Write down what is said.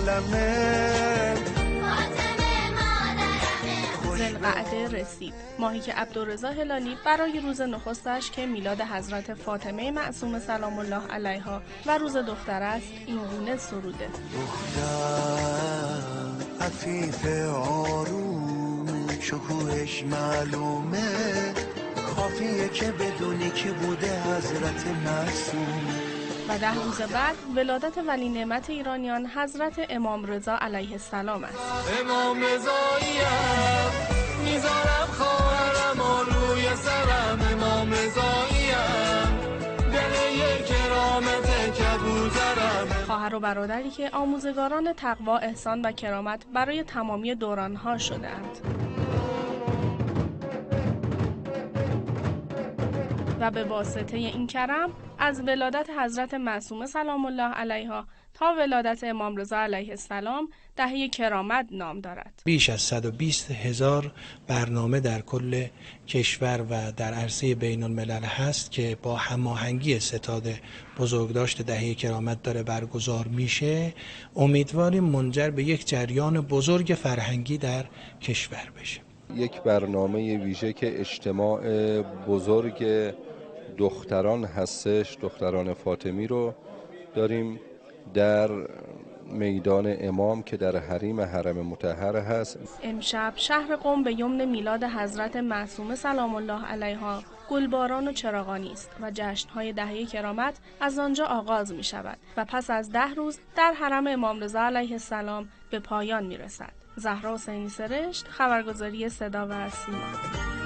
عالمه. ذوالقعده رسید، ماهی که عبدالرضا هلالی برای روز نخستش که میلاد حضرت فاطمه معصومه سلام الله علیها و روز دختر است این گونه سروده: دختر عفیف آروم شکوهش معلومه، کافیه که بدونی که بوده حضرت معصوم. و 10 روز بعد ولادت ولی نعمت ایرانیان حضرت امام رضا علیه السلام است. امام رضاییم میذارم خواهرم و روی سرم، امام رضاییم دله کرامت کبوترم. خواهر و برادری که آموزگاران تقوا، احسان و کرامت برای تمامی دورانها شده‌اند. و به واسطه این کرم از ولادت حضرت معصومه سلام الله علیها تا ولادت امام رضا علیه السلام دهه کرامت نام دارد. بیش از 120,000 برنامه در کل کشور و در عرصه بین الملل هست که با هماهنگی ستاد بزرگداشت دهه کرامت داره برگزار میشه. امیدواریم منجر به یک جریان بزرگ فرهنگی در کشور بشه. یک برنامه ویژه که اجتماع بزرگ دختران هستش، دختران فاطمی رو داریم در میدان امام که در حریم حرم مطهر هست. امشب شهر قم به یمن میلاد حضرت معصومه سلام الله علیها گلباران و چراغانی است و جشن‌های دهه کرامت از آنجا آغاز می شود و پس از 10 روز در حرم امام رضا علیه السلام به پایان می رسد. زهرا حسینی سرشت، خبرگزاری صدا و سیما.